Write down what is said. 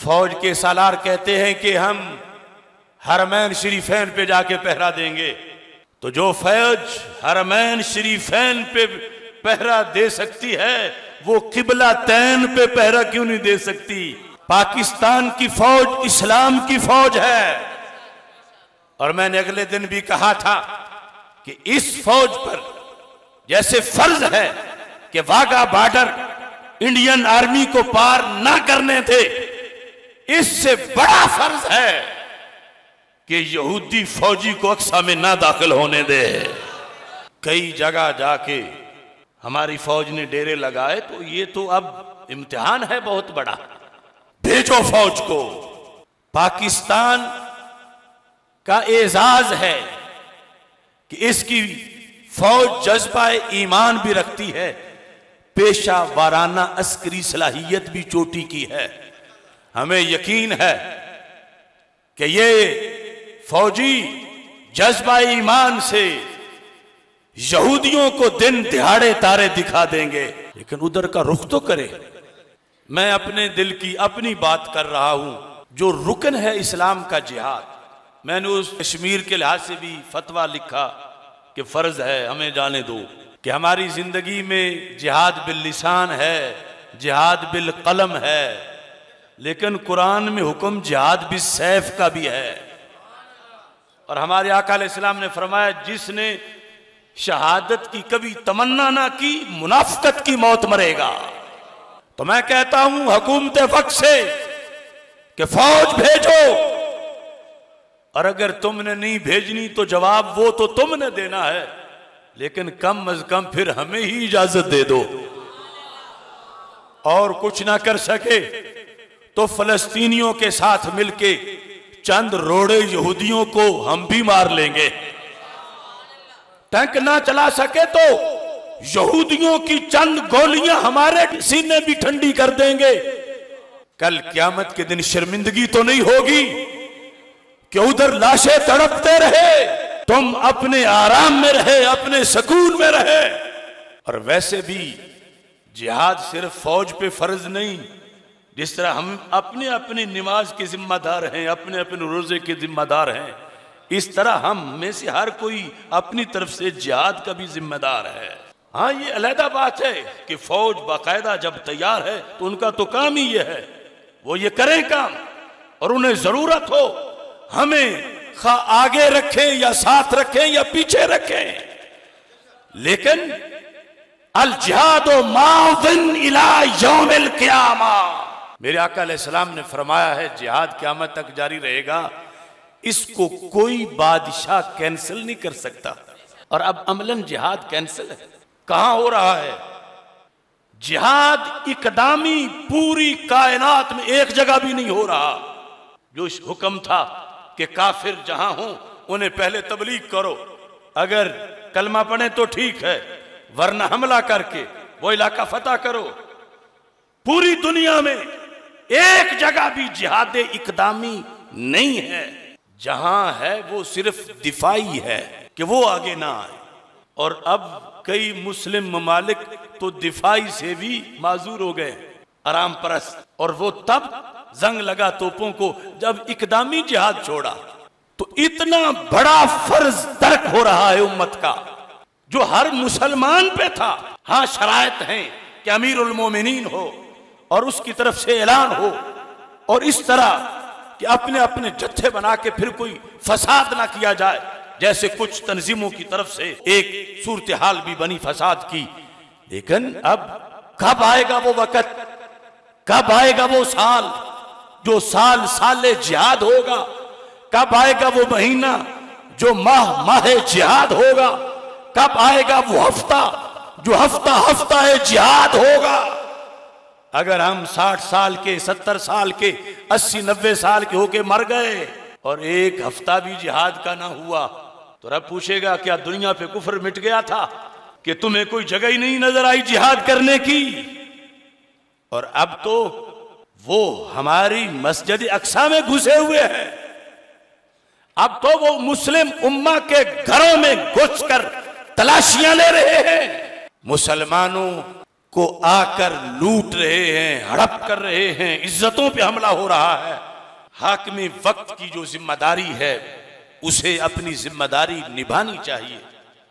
फौज के सालार कहते हैं कि हम हरमैन शरीफैन पे जाके पहरा देंगे। तो जो फौज हरमैन शरीफैन पे पहरा दे सकती है वो किबला तैन पे पहरा क्यों नहीं दे सकती? पाकिस्तान की फौज इस्लाम की फौज है। और मैंने अगले दिन भी कहा था कि इस फौज पर जैसे फर्ज है कि वाघा बॉर्डर इंडियन आर्मी को पार ना करने थे, इससे बड़ा फर्ज है कि यहूदी फौजी को अक्सा में ना दाखिल होने दे। कई जगह जाके हमारी फौज ने डेरे लगाए, तो ये तो अब इम्तिहान है बहुत बड़ा। भेजो फौज को। पाकिस्तान का एजाज है कि इसकी फौज जज्बा ईमान भी रखती है, पेशा वाराना अस्करी सलाहियत भी चोटी की है। हमें यकीन है कि ये फौजी जज्बा ईमान से यहूदियों को दिन दिहाड़े तारे दिखा देंगे, लेकिन उधर का रुख तो करे। मैं अपने दिल की अपनी बात कर रहा हूं। जो रुकन है इस्लाम का जिहाद, मैंने उस कश्मीर के लिहाज से भी फतवा लिखा कि फर्ज है हमें जाने दो कि हमारी जिंदगी में जिहाद बिल लिसान है, जिहाद बिल कलम है, लेकिन कुरान में हुक्म जिहाद बिल सैफ का भी है। और हमारे आका अलैहिस्सलाम ने फरमाया जिसने शहादत की कभी तमन्ना ना की मुनाफिकत की मौत मरेगा। तो मैं कहता हूं हुकूमत वक्त से कि फौज भेजो, और अगर तुमने नहीं भेजनी तो जवाब वो तो तुमने देना है, लेकिन कम अज कम फिर हमें ही इजाजत दे दो। और कुछ ना कर सके तो फलस्तीनियों के साथ मिलके चंद रोड़े यहूदियों को हम भी मार लेंगे। टैंक ना चला सके तो यहूदियों की चंद गोलियां हमारे सीने भी ठंडी कर देंगे। कल क़यामत के दिन शर्मिंदगी तो नहीं होगी कि उधर लाशें तड़पते रहे, तुम अपने आराम में रहे, अपने सुकून में रहे। और वैसे भी जिहाद सिर्फ फौज पे फर्ज नहीं, जिस तरह हम अपने अपनी नमाज के जिम्मेदार हैं, अपने अपने रोजे के जिम्मेदार हैं, इस तरह हम में से हर कोई अपनी तरफ से जिहाद का भी जिम्मेदार है। हाँ, ये अलहदा बात है कि फौज बाकायदा जब तैयार है तो उनका तो काम ही ये है, वो ये करें काम, और उन्हें जरूरत हो हमें खा आगे रखें या साथ रखें या पीछे रखें, लेकिन अल जिहाद मादिन इला यौमिल क़ियामा। मेरे आका अलैहिस्सलाम ने फरमाया है जिहाद क़यामत तक जारी रहेगा, इसको कोई बादशाह कैंसिल नहीं कर सकता। और अब अमलन जिहाद कैंसिल है। कहां हो रहा है जिहाद? इकदामी पूरी कायनात में एक जगह भी नहीं हो रहा। जो हुक्म था कि काफिर जहां हो उन्हें पहले तबलीग करो, अगर कलमा पढ़े तो ठीक है, वरना हमला करके वो इलाका फतह करो। पूरी दुनिया में एक जगह भी जिहाद इकदामी नहीं है। जहां है वो सिर्फ दिफाई है कि वो आगे ना आए। और अब कई मुस्लिम ममालिक तो दिफाई से भी माजूर हो गए, आराम परस्त। और वो तब जंग लगा तोपों को जब इकदामी जिहाद छोड़ा। तो इतना बड़ा फर्ज तर्क हो रहा है उम्मत का जो हर मुसलमान पे था। हाँ, शरायत हैं कि अमीरुल मोमिनीन हो और उसकी तरफ से ऐलान हो, और इस तरह कि अपने अपने जत्थे बना के फिर कोई फसाद ना किया जाए, जैसे कुछ तंजीमों की तरफ से एक सूरत हाल भी बनी फसाद की। लेकिन अब कब आएगा वो वक्त, कब आएगा वो साल जो साल साले जिहाद होगा? कब आएगा वो महीना जो माह माहे जिहाद होगा? कब आएगा वो हफ्ता जो हफ्ता हफ्ता है जिहाद होगा? अगर हम 60 साल के, 70 साल के, 80-90 साल के होके मर गए और एक हफ्ता भी जिहाद का ना हुआ, तो रब पूछेगा क्या दुनिया पे कुफ्र मिट गया था कि तुम्हें कोई जगह ही नहीं नजर आई जिहाद करने की? और अब तो वो हमारी मस्जिद अक्सा में घुसे हुए हैं। अब तो वो मुस्लिम उम्मा के घरों में घुसकर तलाशियां ले रहे हैं। मुसलमानों को आकर लूट रहे हैं, हड़प कर रहे हैं, इज्जतों पे हमला हो रहा है। हाकिम वक्त की जो जिम्मेदारी है उसे अपनी जिम्मेदारी निभानी चाहिए।